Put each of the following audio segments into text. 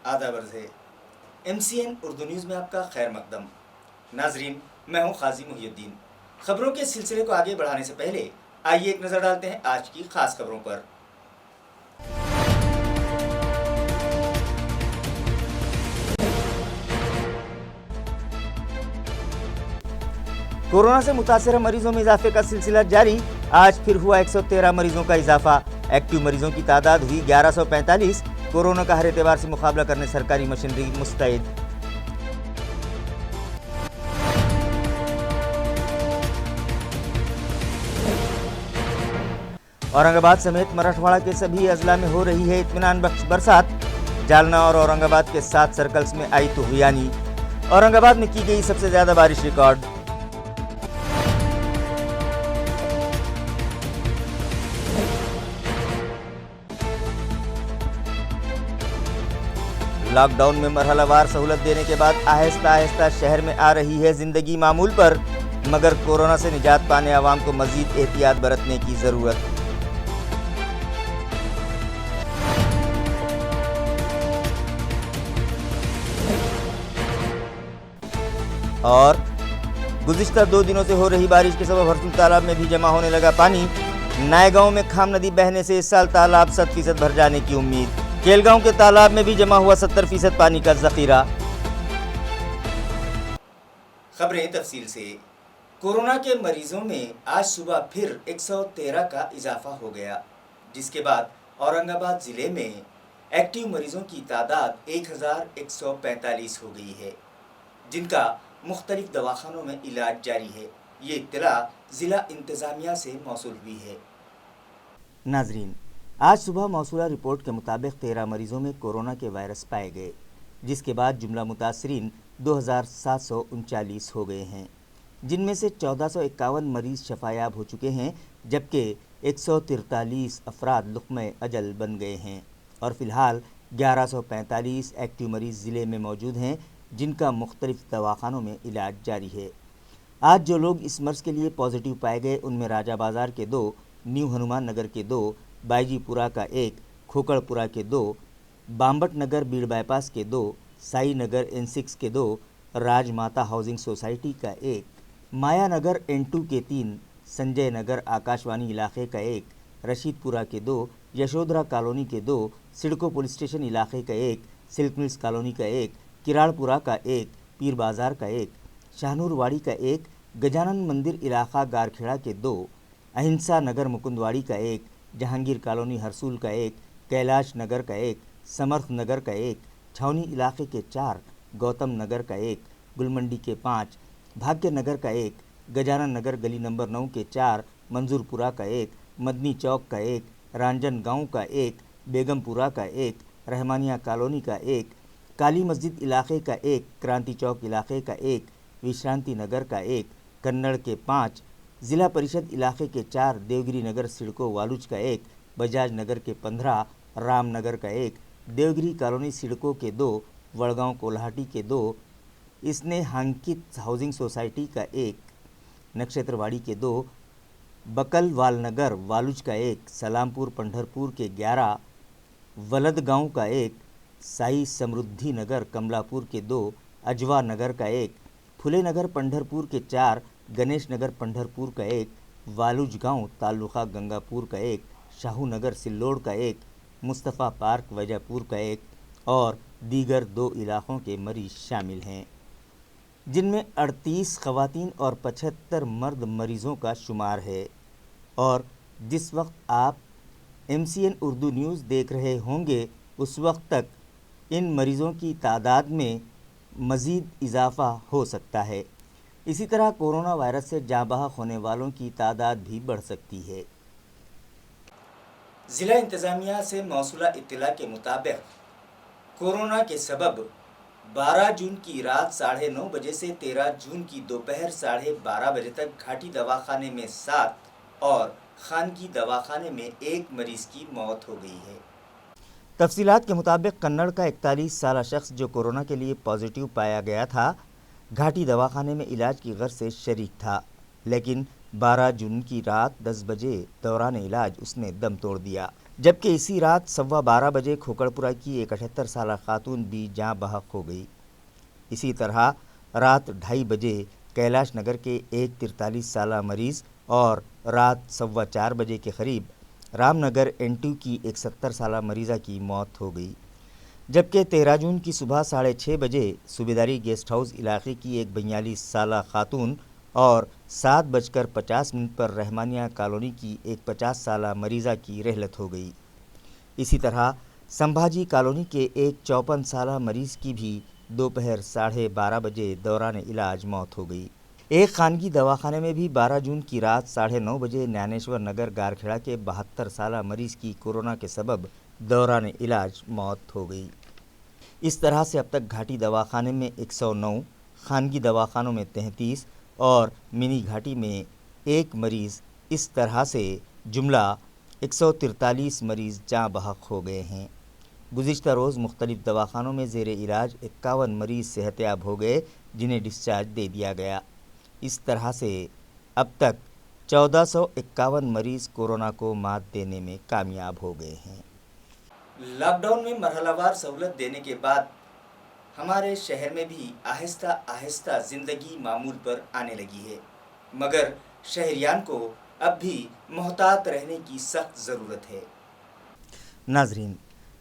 आदाब अर्ज़ है। MCN उर्दू न्यूज़ में आपका खैर मकदम। नाजरीन, मैं हूं काजी मुहियुद्दीन। खबरों के सिलसिले को आगे बढ़ाने से पहले आइए एक नज़र डालते हैं आज की खास खबरों पर। कोरोना से मुतासर मरीजों में इजाफे का सिलसिला जारी। आज फिर हुआ 113 मरीजों का इजाफा। एक्टिव मरीजों की तादाद हुई 1145। कोरोना का हर एतबार से मुकाबला करने सरकारी मशीनरी मुस्तैद। औरंगाबाद समेत मराठवाड़ा के सभी अजला में हो रही है इत्मीनान बख्श बरसात। जालना और औरंगाबाद के 7 सर्कल्स में आई तूफ़ानी। औरंगाबाद में की गई सबसे ज्यादा बारिश रिकॉर्ड। लॉकडाउन में मरहलावार सहूलत देने के बाद आहिस्ता आहिस्ता शहर में आ रही है जिंदगी मामूल पर, मगर कोरोना से निजात पाने आवाम को मजीद एहतियात बरतने की जरूरत। और गुज़िश्ता 2 दिनों से हो रही बारिश के सबब हरसुल तालाब में भी जमा होने लगा पानी। नायगांव में खाम नदी बहने से इस साल तालाब 100% भर जाने की उम्मीद। केलगांव के तालाब में भी जमा हुआ 70% पानी का जखीरा। खबरें तफसील से। कोरोना के मरीजों में आज सुबह फिर 113 का इजाफा हो गया, जिसके बाद औरंगाबाद जिले में एक्टिव मरीजों की तादाद 1145 हो गई है, जिनका मुख्तलिफ दवाखानों में इलाज जारी है। ये इत्तला जिला इंतजामिया से मौसूल हुई है। नाजरीन, आज सुबह मौसूला रिपोर्ट के मुताबिक 13 मरीजों में कोरोना के वायरस पाए गए, जिसके बाद जुमला मुतासरीन 2739 हो गए हैं, जिनमें से 1451 मरीज शफायाब हो चुके हैं, जबकि 143 अफराद लुक़्मे अजल बन गए हैं और फ़िलहाल 1145 एक्टिव मरीज ज़िले में मौजूद हैं, जिनका मुख्तलिफ दवाखानों में इलाज जारी है। आज जो लोग इस मर्ज़ के लिए पॉजिटिव पाए गए उनमें राजा बाज़ार के 2, न्यू हनुमान नगर के 2, बाईजीपुरा का 1, खोकड़पुरा के 2, बाम्बट नगर बीड़ बाईपास के 2, साई नगर N6 के 2, राजमाता हाउसिंग सोसाइटी का 1, माया नगर N2 के 3, संजय नगर आकाशवाणी इलाके का 1, रशीदपुरा के 2, यशोधरा कॉलोनी के 2, सिडको पुलिस स्टेशन इलाके का 1, सिल्क मिल्स कॉलोनी का 1, किराड़पुरा का 1, पीर बाज़ार का 1, शाहनूरवाड़ी का 1, गजानन मंदिर इलाका गारखेड़ा के 2, अहिंसा नगर मुकुंदवाड़ी का 1, जहांगीर कॉलोनी हरसूल का 1, कैलाश नगर का 1, समर्थ नगर का 1, छावनी इलाके के 4, गौतम नगर का 1, गुलमंडी के 5, भाग्य नगर का 1, गजानन नगर गली नंबर 9 के 4, मंजूरपुरा का 1, मदनी चौक का 1, रांजन गांव का 1, बेगमपुरा का 1, रहमानिया कॉलोनी का 1, काली मस्जिद इलाके का 1, क्रांति चौक इलाके का 1, विश्रांति नगर का 1, कन्नड़ के 5, ज़िला परिषद इलाके के 4, देवगिरी नगर सिडको वालूज का 1, बजाज नगर के 15, रामनगर का 1, देवगिरी कॉलोनी सिडको के 2, वड़गांव कोल्हाटी के 2, इसने हांकित हाउसिंग सोसाइटी का 1, नक्षत्रवाड़ी के 2, बकलवाल नगर वालूज का 1, सलामपुर पंढरपुर के 11, वलद गांव का 1, साई समृद्धि नगर कमलापुर के 2, अजवा नगर का 1, फुले नगर पंढरपुर के 4, गणेश नगर पंढरपुर का 1, वालूज गांव तालुका गंगापुर का 1, शाहू नगर सिल्लोड़ का 1, मुस्तफ़ा पार्क वैजापुर का 1 और दीगर 2 इलाकों के मरीज शामिल हैं, जिनमें 38 ख़वातीन और 75 मर्द मरीज़ों का शुमार है। और जिस वक्त आप MCN उर्दू न्यूज़ देख रहे होंगे उस वक्त तक इन मरीज़ों की तादाद में मज़ीद इजाफ़ा हो सकता है। इसी तरह कोरोना वायरस से जाँ बहक होने वालों की तादाद भी बढ़ सकती है। ज़िला इंतज़ामिया से मौसूला इत्तला के मुताबिक कोरोना के सबब 12 जून की रात 9:30 बजे से 13 जून की दोपहर 12:30 बजे तक घाटी दवाखाने में 7 और खानगी दवाखाने में 1 मरीज़ की मौत हो गई है। तफसीलात के मुताबिक कन्नड़ का 41 साला शख्स जो कोरोना के लिए पॉजिटिव पाया गया था, घाटी दवाखाने में इलाज की गर्ज से शरीक था, लेकिन 12 जून की रात 10 बजे दौरान इलाज उसने दम तोड़ दिया। جبکہ اسی رات 12:15 بجے کھوکڑپورہ کی ایک 78 سالہ خاتون بھی جاں بحق ہو گئی۔ اسی طرح رات 2:30 بجے کیلاش نگر کے ایک 43 سالہ مریض اور رات 4:15 بجے کے قریب رام نگر N2 کی ایک 70 سالہ مریضہ کی موت ہو گئی، جبکہ 13 جون کی صبح 6:30 بجے صوبیداری گیسٹ ہاؤس علاقے کی ایک 42 سالہ خاتون اور 7:50 پر رحمانیہ کالونی کی ایک 50 سالہ مریضہ کی رحلت ہو گئی۔ اسی طرح سمبھاجی کالونی کے ایک 54 سالہ مریض کی بھی دوپہر 12:30 بجے دوران علاج موت ہو گئی۔ ایک خانگی دواخانے میں بھی 12 جون کی رات 9:30 بجے ஞானேశ్வர் نگر گارکھڑا کے 72 سالہ مریض کی کورونا کے سبب دوران علاج موت ہو گئی۔ اس طرح سے اب تک گھاٹی دواخانے میں 109، خانگی دواخانوں میں 33 اور منی گھاٹی میں ایک مریض، اس طرح سے جملہ 143 مریض جاں بحق ہو گئے ہیں۔ گزشتہ روز مختلف دواخانوں میں زیر علاج 51 مریض صحت یاب ہو گئے، جنہیں ڈسچارج دے دیا گیا۔ اس طرح سے اب تک 1451 مریض کورونا کو مات دینے میں کامیاب ہو گئے ہیں۔ لاک ڈاؤن میں مرحلہ وار سہولت دینے کے بعد ہمارے شہر میں بھی آہستہ آہستہ زندگی معمول پر آنے لگی ہے، مگر شہریان کو اب بھی محتاط رہنے کی سخت ضرورت ہے۔ ناظرین،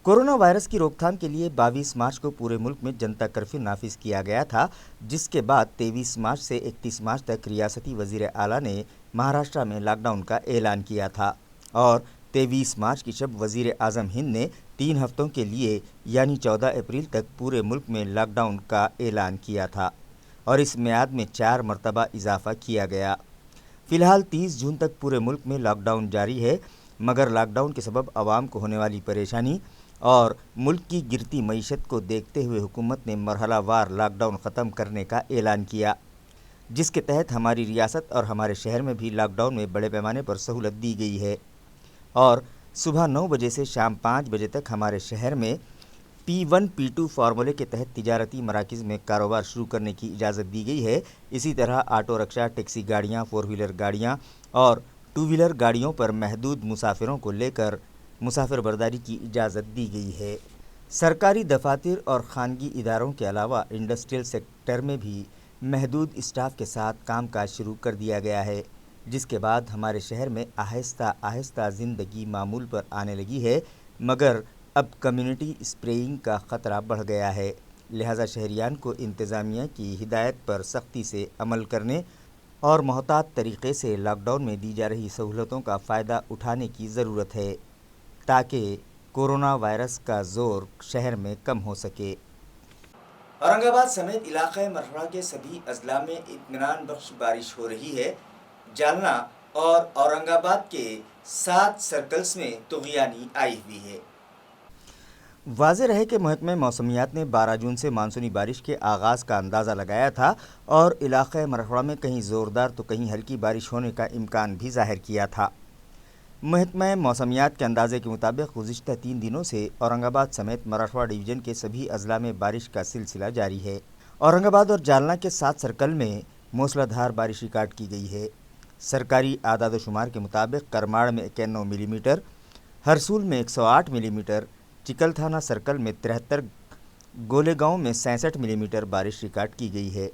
کورونا وائرس کی روک تھام کے لیے 22 مارچ کو پورے ملک میں جنتا کرفیو نافذ کیا گیا تھا، جس کے بعد 23 مارچ سے 31 مارچ تک ریاستی وزیر اعلیٰ نے مہاراشٹرا میں لاک ڈاؤن کا اعلان کیا تھا اور 23 مارچ کی شب وزیر اعظم ہند نے 3 ہفتوں کے لیے یعنی 14 اپریل تک پورے ملک میں لاک ڈاؤن کا اعلان کیا تھا اور اس میعاد میں 4 مرتبہ اضافہ کیا گیا۔ فی الحال 30 جون تک پورے ملک میں لاک ڈاؤن جاری ہے، مگر لاک ڈاؤن کے سبب عوام کو ہونے والی پریشانی اور ملک کی گرتی معیشت کو دیکھتے ہوئے حکومت نے مرحلہ وار لاک ڈاؤن ختم کرنے کا اعلان کیا، جس کے تحت ہماری ریاست اور ہمارے شہر میں بھی لاک ڈاؤن میں بڑے پیمانے پر سہولت دی گئی ہے اور صبح 9 بجے سے شام 5 بجے تک ہمارے شہر میں P1 P2 فارمولے کے تحت تجارتی مراکز میں کاروبار شروع کرنے کی اجازت دی گئی ہے۔ اسی طرح آٹو رکشہ، ٹیکسی گاڑیاں، 4 ویلر گاڑیاں اور 2 ویلر گاڑیوں پر محدود مسافروں کو لے کر مسافر برداری کی اجازت دی گئی ہے۔ سرکاری دفاتر اور خانگی اداروں کے علاوہ انڈسٹریل سیکٹر میں بھی محدود اسٹاف کے ساتھ کام کاج شروع کر دیا گیا ہے، جس کے بعد ہمارے شہر میں آہستہ آہستہ زندگی معمول پر آنے لگی ہے، مگر اب کمیونٹی اسپریئنگ کا خطرہ بڑھ گیا ہے، لہذا شہریان کو انتظامیہ کی ہدایت پر سختی سے عمل کرنے اور محتاط طریقے سے لاک ڈاؤن میں دی جا رہی سہولتوں کا فائدہ اٹھانے کی ضرورت ہے تاکہ کورونا وائرس کا زور شہر میں کم ہو سکے۔ اورنگ آباد سمیت علاقۂ مرحوما کے سبھی اضلاع میں اطمینان بخش بارش ہو رہی ہے۔ جالنا اور اورنگ آباد کے 7 سرکلز میں طغیانی آئی ہوئی ہے۔ واضح رہے کہ محکمہ موسمیات نے 12 جون سے مانسونی بارش کے آغاز کا اندازہ لگایا تھا اور علاقۂ مرحوما میں کہیں زوردار تو کہیں ہلکی بارش ہونے کا امکان بھی ظاہر کیا تھا۔ محکمہ موسمیات کے اندازے کے مطابق گزشتہ 3 دنوں سے اورنگ آباد سمیت مراٹھواڑہ ڈویژن کے سبھی اضلاع میں بارش کا سلسلہ جاری ہے۔ اورنگ آباد اور جالنا کے 7 سرکل میں موسلا دھار بارش ریکارڈ کی گئی ہے۔ سرکاری اعداد و شمار کے مطابق کرماڑ میں 91 ملی میٹر، ہرسول میں 108 ملی میٹر، چکل تھانہ سرکل میں 73، گولے گاؤں میں 66 ملی میٹر بارش ریکارڈ کی گئی ہے،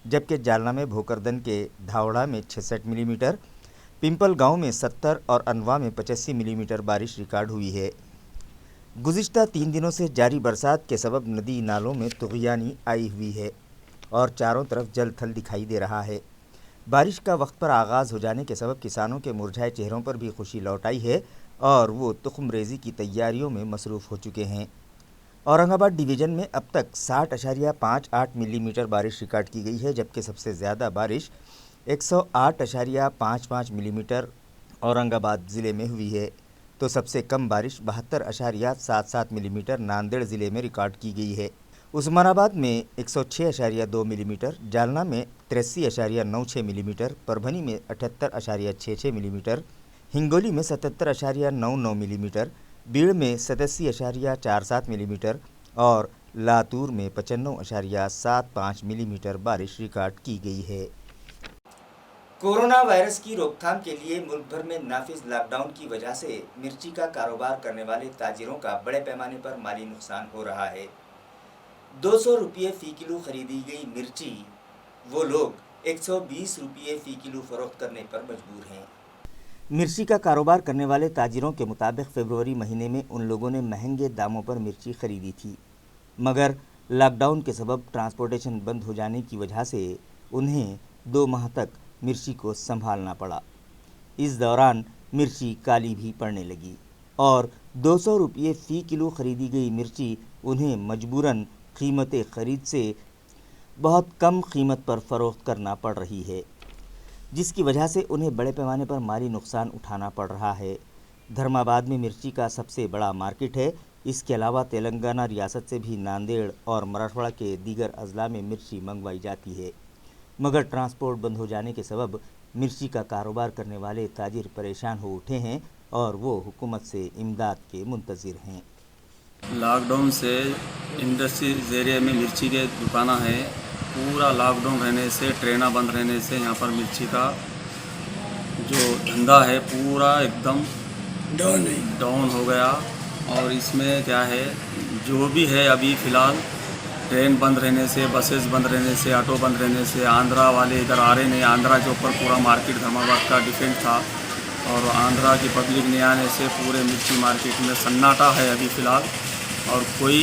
جبکہ جالنا میں بھوکردن کے دھاوڑا میں 66 ملی میٹر، پمپل گاؤں میں 70 اور انواع میں 85 ملی میٹر بارش ریکارڈ ہوئی ہے۔ گزشتہ 3 دنوں سے جاری برسات کے سبب ندی نالوں میں طغیانی آئی ہوئی ہے اور چاروں طرف جل تھل دکھائی دے رہا ہے۔ بارش کا وقت پر آغاز ہو جانے کے سبب کسانوں کے مرجھائے چہروں پر بھی خوشی لوٹ آئی ہے اور وہ تخم ریزی کی تیاریوں میں مصروف ہو چکے ہیں۔ اورنگ آباد ڈویژن میں اب تک 60.58 ملی میٹر بارش ریکارڈ کی گئی ہے، جبکہ سب سے زیادہ بارش 108.55 ملی میٹر اورنگ آباد ضلع میں ہوئی ہے، تو سب سے کم بارش 72.77 ملی میٹر ناندیڑ ضلع میں ریکارڈ کی گئی ہے۔ عثمان آباد میں 106.2 ملی میٹر، جالنا میں 83.96 ملی میٹر، پربھنی میں 78.66 ملی میٹر، ہنگولی میں 77.99 ملی میٹر، بیڑ میں 87.47 ملی میٹر اور لاتور میں 95.75 ملی میٹر بارش ریکارڈ کی گئی ہے۔ कोरोना वायरस की रोकथाम के लिए मुल्क भर में नाफिज लॉकडाउन की वजह से मिर्ची का कारोबार करने वाले ताजिरों का बड़े पैमाने पर माली नुकसान हो रहा है। 200 रुपये फ़ी किलो खरीदी गई मिर्ची वो लोग 120 रुपये फ़ी किलो फरोख्त करने पर मजबूर हैं। मिर्ची का कारोबार करने वाले ताजिरों के मुताबिक फरवरी महीने में उन लोगों ने महंगे दामों पर मिर्ची खरीदी थी, मगर लॉकडाउन के सबब ट्रांसपोर्टेशन बंद हो जाने की वजह से उन्हें 2 माह तक मिर्ची को संभालना पड़ा। इस दौरान मिर्ची काली भी पड़ने लगी और 200 रुपये फ़ी किलो खरीदी गई मिर्ची उन्हें मजबूरन कीमत ख़रीद से बहुत कम कीमत पर फ़रोख्त करना पड़ रही है, जिसकी वजह से उन्हें बड़े पैमाने पर माली नुकसान उठाना पड़ रहा है। धर्माबाद में मिर्ची का सबसे बड़ा मार्केट है। इसके अलावा तेलंगाना रियासत से भी नांदेड़ और मराठवाड़ा के दीगर अजला में मिर्ची मंगवाई जाती है, मगर ट्रांसपोर्ट बंद हो जाने के सबब मिर्ची का कारोबार करने वाले ताजिर परेशान हो उठे हैं और वो हुकूमत से इमदाद के मुंतज़िर हैं। लॉकडाउन से इंडस्ट्री एरिया में मिर्ची के दुकाना है, पूरा लॉकडाउन रहने से, ट्रेना बंद रहने से यहाँ पर मिर्ची का जो धंधा है पूरा एकदम डाउन हो गया। और इसमें क्या है, जो भी है अभी फ़िलहाल ट्रेन बंद रहने से, बसेस बंद रहने से, ऑटो बंद रहने से आंध्रा वाले इधर आ रहे नहीं। आंध्रा के ऊपर पूरा मार्केट धर्माबाद का डिपेंड था और आंध्रा की पब्लिक ने आने से पूरे मिर्ची मार्केट में सन्नाटा है अभी फ़िलहाल, और कोई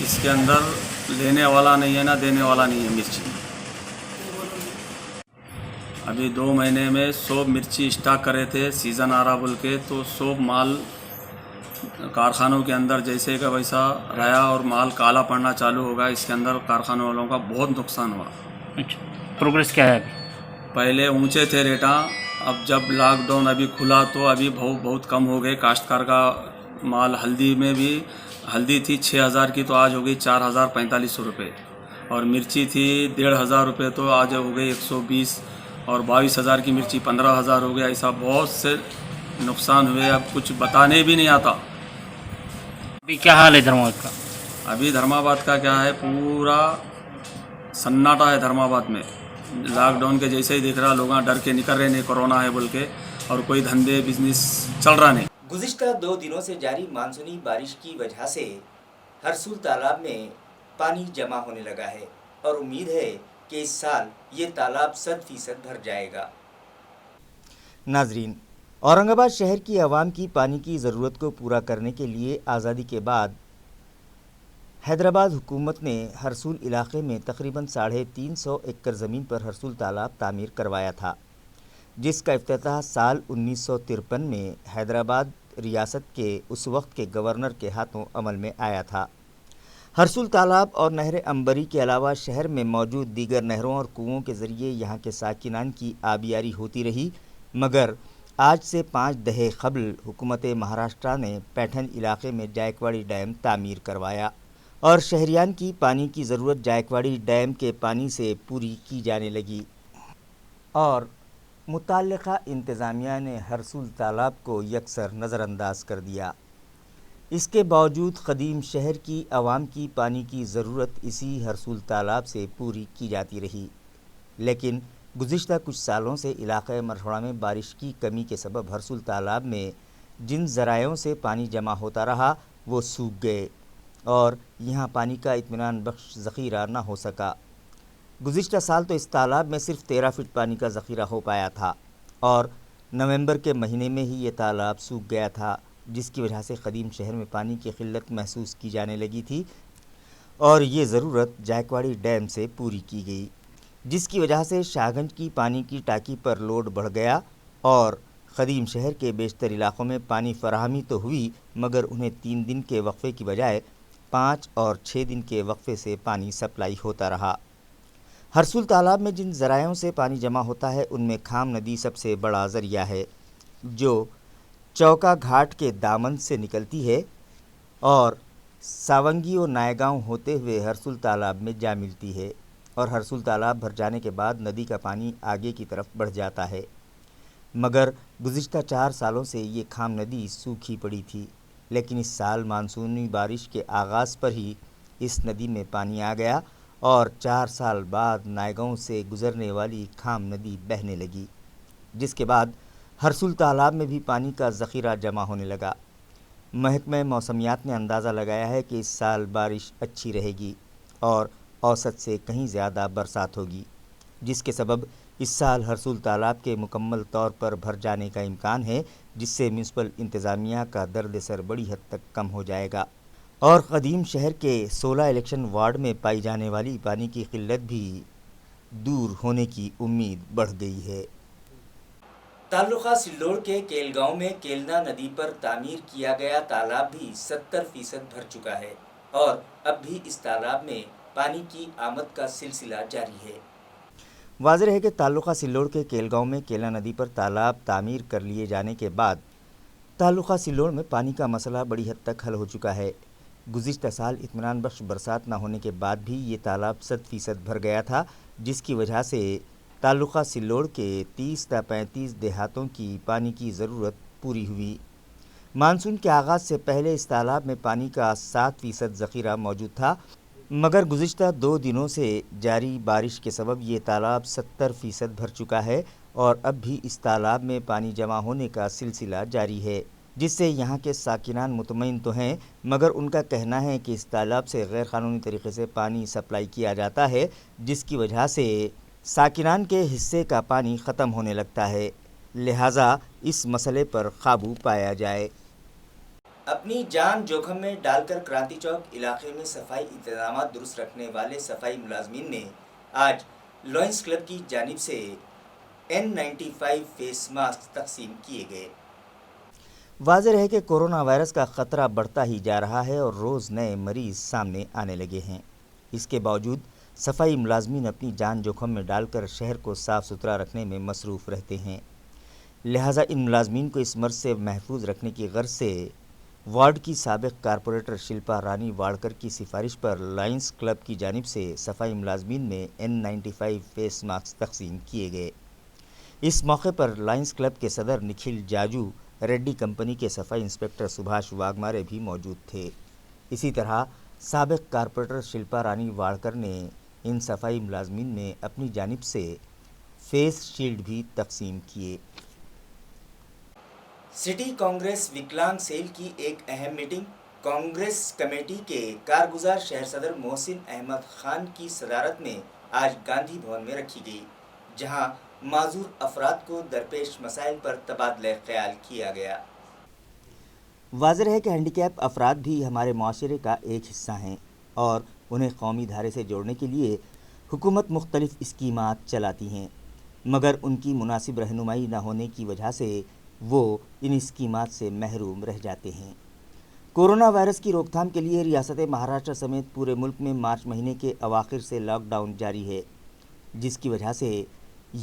इसके अंदर लेने वाला नहीं है ना देने वाला नहीं है मिर्ची। अभी 2 महीने में 100 मिर्ची स्टॉक करे थे, सीज़न आ रहा बोल के, तो 100 माल कारखानों के अंदर जैसे का वैसा रहा और माल काला पड़ना चालू होगा। इसके अंदर कारखानों वालों का बहुत नुकसान हुआ। अच्छा, प्रोग्रेस क्या है अभी? पहले ऊंचे थे रेटा, अब जब लॉकडाउन अभी खुला तो अभी बहुत कम हो गए। काश्तकार का माल हल्दी में भी, हल्दी थी 6000 की तो आज हो गई 4045 रुपये, और मिर्ची थी 1500 रुपये तो आज हो गई 120, और 22,000 की मिर्ची 15,000 हो गया। ऐसा बहुत से नुकसान हुए, अब कुछ बताने भी नहीं आता। अभी क्या हाल है धर्माबाद का? अभी धर्माबाद का क्या है, पूरा सन्नाटा है धर्माबाद में। लॉकडाउन के जैसे ही दिख रहा, लोग डर के निकल रहे नहीं कोरोना है बोल के, और कोई धंधे बिजनेस चल रहा नहीं। गुज़िश्ता 2 दिनों से जारी मानसूनी बारिश की वजह से हरसूल तालाब में पानी जमा होने लगा है और उम्मीद है कि इस साल ये तालाब 100% भर जाएगा। नाजरीन, औरंगाबाद शहर की आवाम की पानी की ज़रूरत को पूरा करने के लिए आज़ादी के बाद हैदराबाद हुकूमत ने हरसूल इलाके में तकरीबन 350 एकड़ ज़मीन पर हरसूल तालाब तामीर करवाया था, जिसका इफ्तिताह साल 1953 में हैदराबाद रियासत के उस वक्त के गवर्नर के हाथों अमल में आया था। हरसूल तालाब और नहर अंबरी के अलावा शहर में मौजूद दीगर नहरों और कुओं के ज़रिए यहाँ के साकिनान की आबियारी होती रही, मगर आज से 5 दहाई क़ब्ल हुकूमत महाराष्ट्र ने पैठन इलाके में जायकवाड़ी डैम तामीर करवाया और शहरियान की पानी की ज़रूरत जायकवाड़ी डैम के पानी से पूरी की जाने लगी और मुतल्लिक़ा इंतज़ामिया ने हरसूल तालाब को यकसर नज़रअंदाज कर दिया। इसके बावजूद क़दीम शहर की आवाम की पानी की ज़रूरत इसी हरसूल तालाब से पूरी की जाती रही, लेकिन गुज़िश्ता कुछ सालों से इलाक़े मराठवाड़ा में बारिश की कमी के सबब हरसूल तालाब में जिन ज़रायों से पानी जमा होता रहा वो सूख गए और यहाँ पानी का इत्मीनान बख्श ज़ख़ीरा न हो सका। गुज़िश्ता साल तो इस तालाब में सिर्फ 13 फीट पानी का ज़ख़ीरा हो पाया था और नवंबर के महीने में ही ये तालाब सूख गया था, जिसकी वजह से क़दीम शहर में पानी की क़िल्लत महसूस की जाने लगी थी और ये ज़रूरत जायकवाड़ी डैम से पूरी की गई, जिसकी वजह से शाहगंज की पानी की टाकी पर लोड बढ़ गया और क़दीम शहर के बेशतर इलाक़ों में पानी फराहमी तो हुई, मगर उन्हें 3 दिन के वक्फ़े की बजाय 5 और 6 दिन के वक्फ़े से पानी सप्लाई होता रहा। हरसूल तालाब में जिन ज़रायों से पानी जमा होता है उनमें खाम नदी सबसे बड़ा ज़रिया है, जो चौका घाट के दामन से निकलती है और सावंगी और नायगांव होते हुए हरसूल तालाब में जा मिलती है और हरसूल तालाब भर जाने के बाद नदी का पानी आगे की तरफ बढ़ जाता है। मगर गुज़िश्ता 4 सालों से ये खाम नदी सूखी पड़ी थी, लेकिन इस साल मानसूनी बारिश के आगाज़ पर ही इस नदी में पानी आ गया اور 4 سال بعد نائگاؤں سے گزرنے والی کھام ندی بہنے لگی، جس کے بعد ہرسول تالاب میں بھی پانی کا ذخیرہ جمع ہونے لگا۔ محکمہ موسمیات نے اندازہ لگایا ہے کہ اس سال بارش اچھی رہے گی اور اوسط سے کہیں زیادہ برسات ہوگی، جس کے سبب اس سال ہرسول تالاب کے مکمل طور پر بھر جانے کا امکان ہے، جس سے میونسپل انتظامیہ کا درد سر بڑی حد تک کم ہو جائے گا اور قدیم شہر کے 16 الیکشن وارڈ میں پائی جانے والی پانی کی قلت بھی دور ہونے کی امید بڑھ گئی ہے۔ تعلقہ سلوڑ کے کیل گاؤں میں کیلنا ندی پر تعمیر کیا گیا تالاب بھی 70% بھر چکا ہے اور اب بھی اس تالاب میں پانی کی آمد کا سلسلہ جاری ہے۔ واضح ہے کہ تعلقہ سلوڑ کے کیل گاؤں میں کیلنا ندی پر تالاب تعمیر کر لیے جانے کے بعد تعلقہ سلوڑ میں پانی کا مسئلہ بڑی حد تک حل ہو چکا ہے۔ گزشتہ سال اطمینان بخش برسات نہ ہونے کے بعد بھی یہ تالاب 100% بھر گیا تھا، جس کی وجہ سے تعلقہ سلوڑ کے 30 تا 35 دیہاتوں کی پانی کی ضرورت پوری ہوئی۔ مانسون کے آغاز سے پہلے اس تالاب میں پانی کا 7% ذخیرہ موجود تھا، مگر گزشتہ 2 دنوں سے جاری بارش کے سبب یہ تالاب 70% بھر چکا ہے اور اب بھی اس تالاب میں پانی جمع ہونے کا سلسلہ جاری ہے، جس سے یہاں کے ساکنان مطمئن تو ہیں، مگر ان کا کہنا ہے کہ اس تالاب سے غیر قانونی طریقے سے پانی سپلائی کیا جاتا ہے، جس کی وجہ سے ساکنان کے حصے کا پانی ختم ہونے لگتا ہے، لہٰذا اس مسئلے پر قابو پایا جائے۔ اپنی جان جوخم میں ڈال کر کرانتی چوک علاقے میں صفائی انتظامات درست رکھنے والے صفائی ملازمین نے آج لائنز کلب کی جانب سے N95 فیس ماسک تقسیم کیے گئے۔ واضح ہے کہ کورونا وائرس کا خطرہ بڑھتا ہی جا رہا ہے اور روز نئے مریض سامنے آنے لگے ہیں۔ اس کے باوجود صفائی ملازمین اپنی جان جوخم میں ڈال کر شہر کو صاف ستھرا رکھنے میں مصروف رہتے ہیں، لہٰذا ان ملازمین کو اس مرض سے محفوظ رکھنے کی غرض سے وارڈ کی سابق کارپوریٹر شلپا رانی واڑکر کی سفارش پر لائنز کلب کی جانب سے صفائی ملازمین میں N95 فیس ماسک تقسیم کیے گئے۔ اس موقع پر لائنز کلب کے صدر نکھل جاجو، ریڈی کمپنی کے صفائی انسپکٹر سبھاش واگمارے بھی موجود تھے۔ اسی طرح سابق کارپوریٹر شلپا رانی واڑکر نے ان صفائی ملازمین میں اپنی جانب سے فیس شیلڈ بھی تقسیم کیے۔ سٹی کانگریس وکلانگ سیل کی ایک اہم میٹنگ کانگریس کمیٹی کے کارگزار شہر صدر محسن احمد خان کی صدارت میں آج گاندھی بھون میں رکھی گئی، جہاں معذور افراد کو درپیش مسائل پر تبادلہ خیال کیا گیا۔ واضح ہے کہ ہینڈی کیپ افراد بھی ہمارے معاشرے کا ایک حصہ ہیں اور انہیں قومی دھارے سے جوڑنے کے لیے حکومت مختلف اسکیمات چلاتی ہیں، مگر ان کی مناسب رہنمائی نہ ہونے کی وجہ سے وہ ان اسکیمات سے محروم رہ جاتے ہیں۔ کورونا وائرس کی روک تھام کے لیے ریاست مہاراشٹر سمیت پورے ملک میں مارچ مہینے کے اواخر سے لاک ڈاؤن جاری ہے، جس کی وجہ سے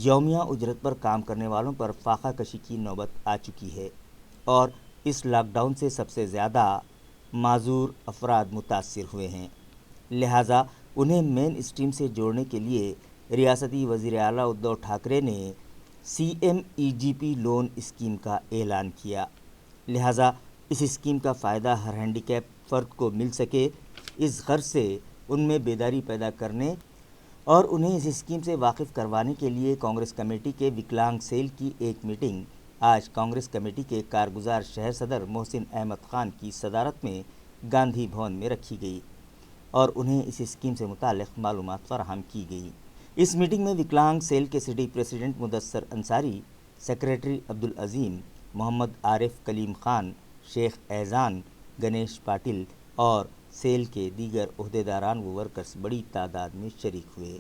یومیہ اجرت پر کام کرنے والوں پر فاقہ کشی کی نوبت آ چکی ہے اور اس لاک ڈاؤن سے سب سے زیادہ معذور افراد متاثر ہوئے ہیں، لہٰذا انہیں مین اسٹریم سے جوڑنے کے لیے ریاستی وزیر اعلیٰ ادھو ٹھاکرے نے CMEGP لون اسکیم کا اعلان کیا، لہٰذا اس اسکیم کا فائدہ ہر ہینڈی کیپ فرد کو مل سکے، اس غرض سے ان میں بیداری پیدا کرنے اور انہیں اس اسکیم سے واقف کروانے کے لیے کانگریس کمیٹی کے وکلانگ سیل کی ایک میٹنگ آج کانگریس کمیٹی کے کارگزار شہر صدر محسن احمد خان کی صدارت میں گاندھی بھون میں رکھی گئی اور انہیں اس اسکیم سے متعلق معلومات فراہم کی گئی۔ اس میٹنگ میں وکلانگ سیل کے city president Mudassir Ansari, secretary Abdul Azeem, Mohammad Arif Kaleem Khan, Sheikh Ahsan, Ganesh Patil اور سیل کے دیگر عہدیداران و ورکرز بڑی تعداد میں شریک ہوئے۔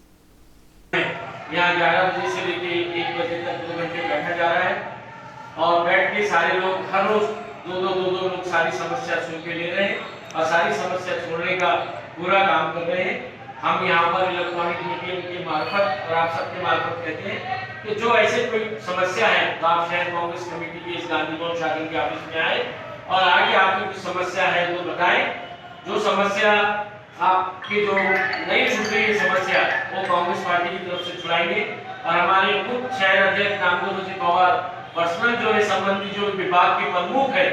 یہاں 11 بجے سے لے کے 1 بجے تک 2 گھنٹے بیٹھا جا رہا ہے اور بیٹھ کے سارے لوگ ہر روز دو لوگ ساری سمسیا سن کے لے رہے ہیں اور ساری سمسیا چھوڑنے کا پورا کام کر رہے ہیں۔ ہم یہاں پر الیکٹرانک میڈیم کے معرفت اور آپ سب کے معرفت کہتے ہیں کہ جو ایسے کوئی سمسیا ہے تو آپ شہر کانگریس کمیٹی کے اس گاندھی بھون شاگرد کے آفس میں آئے اور آگے آپ کی کچھ سمسیا ہے تو بتائیں۔ جو سمسیا آپ کی جو نہیں چھوٹ رہی ہے سمسیا وہ کانگریس پارٹی کی طرف سے چھڑائیں گے اور ہمارے خود شہر ادھیکش نامدور جی پوار پرسنل جو ہے سمبندی جو وبھاگ کے پرمکھ ہے،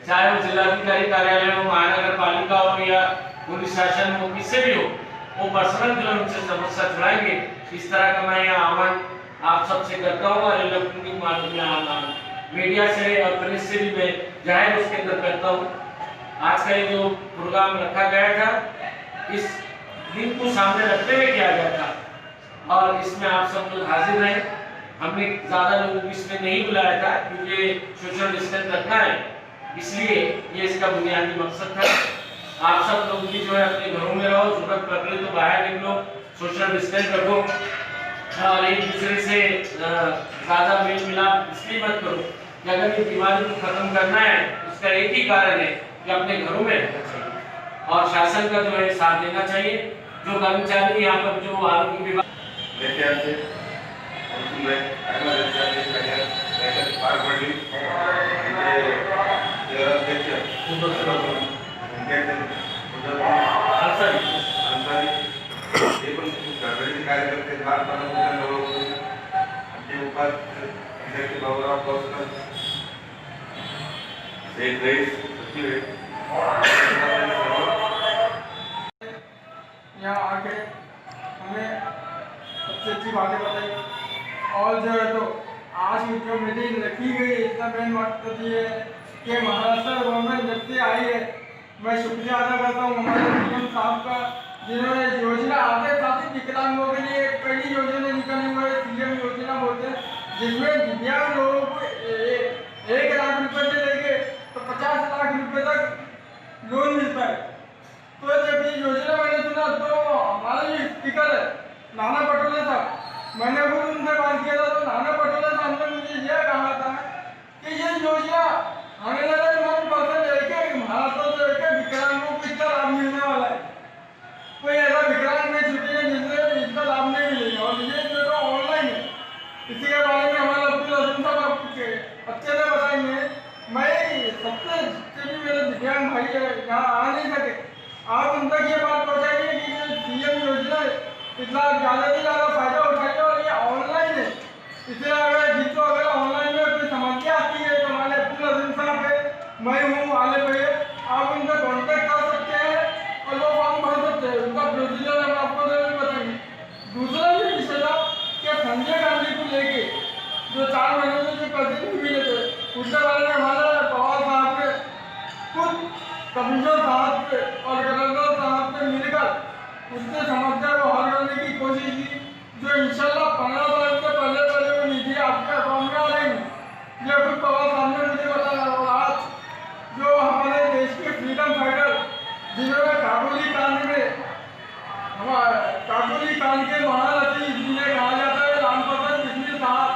چاہے وہ ضلع ادھیکاری کاریالیہ ہو، مہانگر پالیکا ہو یا پولیس شاشن ہو، کس سے بھی ہو، वो पर्सनल जो है उनसे समस्या छुड़ाएंगे। इस तरह का मैं यहाँ आह्वान आप सबसे करता हूँ और इलेक्ट्रॉनिक माध्यम में मीडिया से और प्रेस से भी मैं जाहिर उसके अंदर करता हूँ। आज का ये जो प्रोग्राम रखा गया था इस दिन को सामने रखते हुए किया गया था और इसमें आप सब लोग हाजिर रहे। हमने ज़्यादा लोगों को इसमें नहीं बुलाया था क्योंकि सोशल डिस्टेंस रखना है, इसलिए ये इसका बुनियादी मकसद था। आप सब लोग भी जो है अपने घरों में रहो, जरूरत पड़े तो बाहर निकलो, सोशल डिस्टेंस रखो और एक दूसरे से ज़्यादा मेल मिलाप इसलिए मत करो कि अगर ये बीमारी को खत्म करना है उसका एक ही कारण है कि अपने घरों में रहना चाहिए और शासन का जो है साथ देना चाहिए। जो कर्मचारी यहाँ पर जो आरोग्य विभाग यहाँ आके हमें सबसे अच्छी बातें बताई और जो है तो आज की जो मीटिंग रखी गई इसका मेन मकसद ये है कि महाराष्ट्र गवर्नमेंट जब से आई है, मैं शुक्रिया अदा करता हूँ हमारे सीएम साहब का, जिन्होंने योजना आते साथ ही विकलांगों के लिए एक पहली योजना निकाली हुई है सीएम योजना बोलते हैं, जिसमें दिव्यांग लोगों को 1 लाख रुपये से लेके तो 50 लाख रुपये तक लोन मिलता है। तो जब ये योजना मैंने सुना तो हमारे जो स्पीकर है नाना पटोले साहब, मैंने खुद उनसे बात किया था तो नाना पटोले साहब ने मुझे यह कहा था कि ये योजना आने वाले 1% लेके महाराष्ट्र से लेकर विकलांगों को इसका लाभ मिलने वाला है। कोई ऐसा विकलांग नहीं छुट्टी है जिससे इसका लाभ नहीं मिलेगा और ये जो तो ऑनलाइन है, इसी के बारे में हमारे अब्दुल अजीम साहब आपको अच्छे से बताएंगे। मैं सबसे जितने भी मेरे दिव्यांग भाई है यहाँ आ नहीं सके, आप उन तक ये बात पहुँचाइए कि ये सीएम योजना है इतना ज़्यादा से ज़्यादा फायदा उठाइए और ये ऑनलाइन है। इसे अगर जिसको अगर ऑनलाइन में कोई समस्या आती है तो हमारे अब्दुल अजीम साहब है, मैं हूँ आले भैया, आप उनसे कॉन्टेक्ट कर सकते हैं और वो फॉर्म भर सकते हैं। उनका प्रोसीजर हम आपको जरूर बताएंगे। दूसरा ये विषय था कि संजय गांधी को लेके जो 4 महीने में जो प्रतिनिधि मिले थे उसके बारे में हमारे पवार साहब ने खुद कमिश्नर साहब से और गवर्नर साहब से मिलकर उसने समस्या को हल करने की कोशिश की, जो इंशाल्लाह 15 तारीख से पहले वो निधि आपके अकाउंट में आ जाएगी। ये खुद पवार साहब ने मुझे बताया। और आज जो हमारे देश के फ्रीडम फाइटर जिन्होंने काकोली कांड के महारथी जिन्हें कहा जाता है रामप्रसाद बिस्मिल साहब,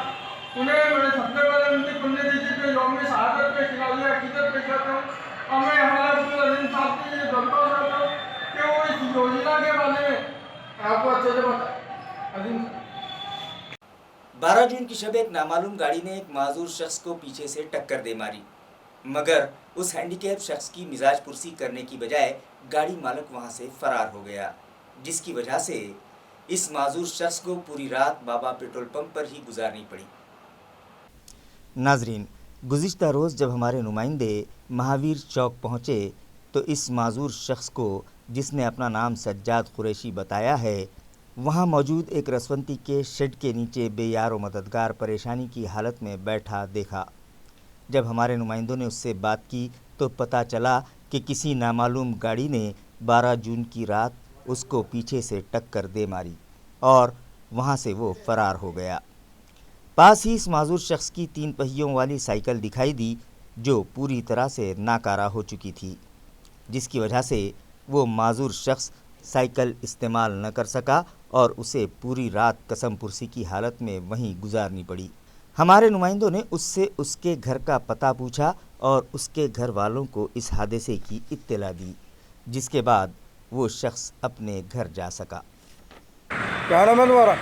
उन्हें मैं सबसे पहले उनकी पुण्यतिथि पे यौम शहादत पे खिलाड़ी अकीदत पेश करता हूँ और मैं हमारे अब्दुल अजीम साहब से ये दरख्वास्त करता हूँ कि वो इस योजना के बारे में आपको अच्छे से बताएं। अजीम 12 जून की शब एक नामालूम गाड़ी ने एक माजूर शख्स को पीछे से टक्कर दे मारी, मगर उस हैंडीकैप शख्स की मिजाज पुरसी करने की बजाय गाड़ी मालक वहां से फरार हो गया, जिसकी वजह से इस माजूर शख्स को पूरी रात बाबा पेट्रोल पंप पर ही गुजारनी पड़ी। नाजरीन, गुज़िश्ता रोज़ जब हमारे नुमाइंदे महावीर चौक पहुँचे तो इस माजूर शख्स को, जिसने अपना नाम सज्जाद कुरैशी बताया है, वहाँ मौजूद एक रसवंती के शेड के नीचे बेयार मददगार परेशानी की हालत में बैठा देखा। जब हमारे नुमाइंदों ने उससे बात की तो पता चला कि किसी नामालूम गाड़ी ने 12 जून की रात उसको पीछे से टक्कर दे मारी और वहाँ से वो फरार हो गया। पास ही इस माजूर शख्स की 3 पहियों वाली साइकिल दिखाई दी जो पूरी तरह से नाकारा हो चुकी थी, जिसकी वजह से वो माजूर शख्स साइकिल इस्तेमाल न कर सका और उसे पूरी रात कसम पुरसी की हालत में वहीं गुजारनी पड़ी। हमारे नुमाइंदों ने उससे उसके घर का पता पूछा और उसके घर वालों को इस हादसे की इत्तला दी, जिसके बाद वो शख्स अपने घर जा सका। क्या नाम है तुम्हारा?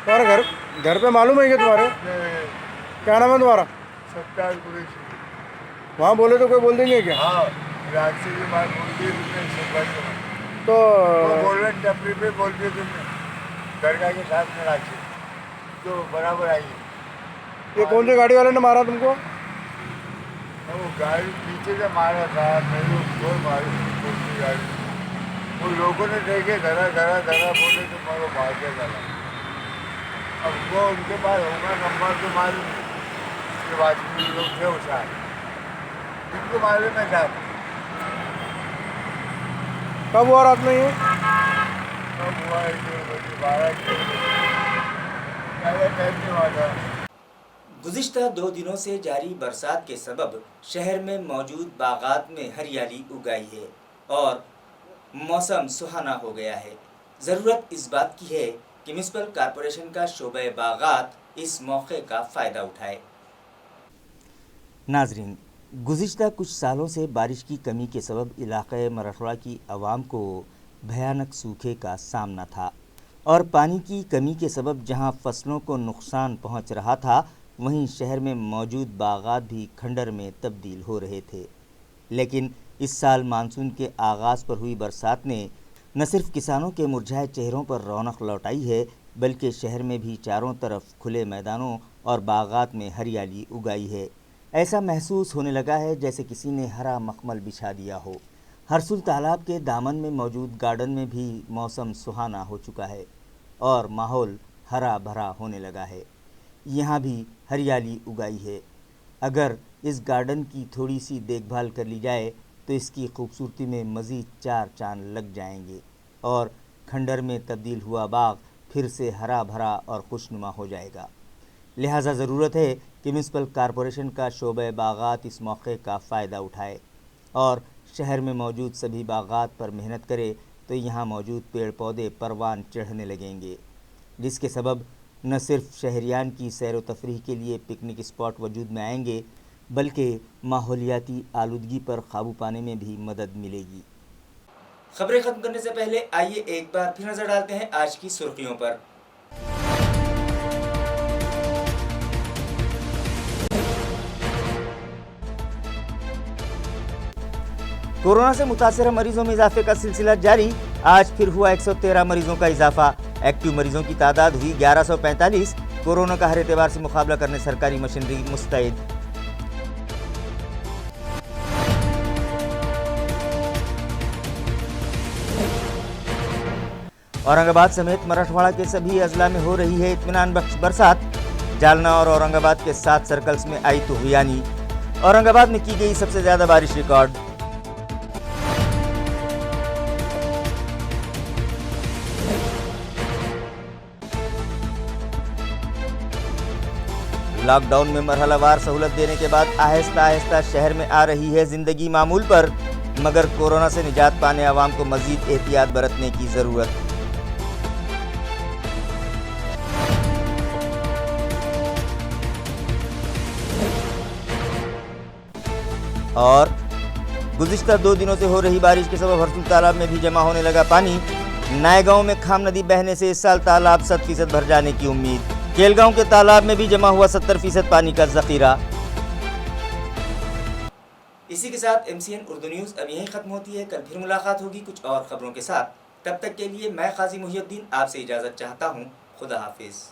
तुम्हारा घर पे मालूम है क्या तुम्हारे? क्या नाम है तुम्हारा? सत्तार कुरैशी। वहाँ बोले तो कोई बोल देंगे क्या? हाँ, राक्षसी की बात बोल दी तुमने। तो बोल रहे टपरी पे बोल दिए तुमने, दरगाह के साथ में राक्षसी तो बराबर आई है। ये कौन सी गाड़ी वाले ने मारा तुमको? वो गाड़ी पीछे से मारा था, मेरी गोल मारी दूसरी गाड़ी। वो लोगों ने देखे धरा धरा धरा बोले तो मैं वो भाग के चला। अब वो उनके पास होगा नंबर तो मालूम नहीं कि वाजपेयी लोग थे उस साल, इनको मालूम है साहब। कब हुआ रात में ये? कब हुआ 1-1 बजे 12 ज़्यादा टाइम नहीं हुआ था। गुज़िश्ता 2 दिनों से जारी बरसात के सबब शहर में मौजूद बागात में हरियाली उगाई है और मौसम सुहाना हो गया है। ज़रूरत इस बात की है कि म्युनिसिपल कॉरपोरेशन का शोबे बागात इस मौके का फ़ायदा उठाए। नाजरीन, गुज़िश्ता कुछ सालों से बारिश की कमी के सबब इलाक़े मराठवाड़ा की आवाम को भयानक सूखे का सामना था और पानी की कमी के सबब जहां फसलों को नुकसान पहुंच रहा था, वहीं शहर में मौजूद बागात भी खंडर में तब्दील हो रहे थे। लेकिन इस साल मानसून के आगाज़ पर हुई बरसात ने न सिर्फ किसानों के मुरझाए चेहरों पर रौनक लौटाई है, बल्कि शहर में भी चारों तरफ खुले मैदानों और बागात में हरियाली उगाई है। ऐसा महसूस होने लगा है जैसे किसी ने हरा मखमल बिछा दिया हो। हरसुल तालाब के दामन में मौजूद गार्डन में भी मौसम सुहाना हो चुका है और माहौल हरा भरा होने लगा है। यहाँ भी हरियाली उगाई है। अगर इस गार्डन की थोड़ी सी देखभाल कर ली जाए तो इसकी खूबसूरती में मज़ीद 4 चांद लग जाएंगे और खंडर में तब्दील हुआ बाग फिर से हरा भरा और खुशनुमा हो जाएगा। लिहाजा ज़रूरत है कि म्युनिसिपल कॉरपोरेशन का शोबे बागात इस मौके का फ़ायदा उठाए और शहर में मौजूद सभी बागात पर मेहनत करे, तो यहाँ मौजूद पेड़ पौधे परवान चढ़ने लगेंगे, जिसके सबब न सिर्फ शहरियान की सैर व तफरीह के लिए पिकनिक स्पॉट वजूद में आएंगे, बल्कि माहौलियाती आलूदगी पर काबू पाने में भी मदद मिलेगी। खबरें ख़त्म करने से पहले आइए एक बार फिर नज़र डालते हैं आज की सुर्खियों पर। कोरोना से मुतासर मरीजों में इजाफे का सिलसिला जारी। आज फिर हुआ 113 मरीजों का इजाफा। एक्टिव मरीजों की तादाद हुई 1145। कोरोना का हर एतबार से मुकाबला करने सरकारी मशीनरी मुस्तैद। औरंगाबाद समेत मराठवाड़ा के सभी अजला में हो रही है इत्मीनान बख्श बरसात। जालना और औरंगाबाद के 7 सर्कल्स में आई तूफ़ानी। औरंगाबाद में की गई सबसे ज़्यादा बारिश रिकॉर्ड। लॉकडाउन में मरहलावार सहूलत देने के बाद आहिस्ता आहिस्ता शहर में आ रही है ज़िंदगी मामूल पर, मगर कोरोना से निजात पाने आवाम को मज़ीद एहतियात बरतने की ज़रूरत। और गुज़िश्ता 2 दिनों से हो रही बारिश के सबब हरसुल तालाब में भी जमा होने लगा पानी। नायगांव में खाम नदी बहने से इस साल तालाब 100% भर जाने की उम्मीद। केलगांव के तालाब में भी जमा हुआ 70% पानी का ज़ख़ीरा। इसी के साथ MCN उर्दू न्यूज़ अब यहीं ख़त्म होती है। कल फिर मुलाकात होगी कुछ और ख़बरों के साथ। तब तक के लिए मैं क़ाज़ी मुहिउद्दीन आपसे इजाज़त चाहता हूँ। खुदा हाफिज़।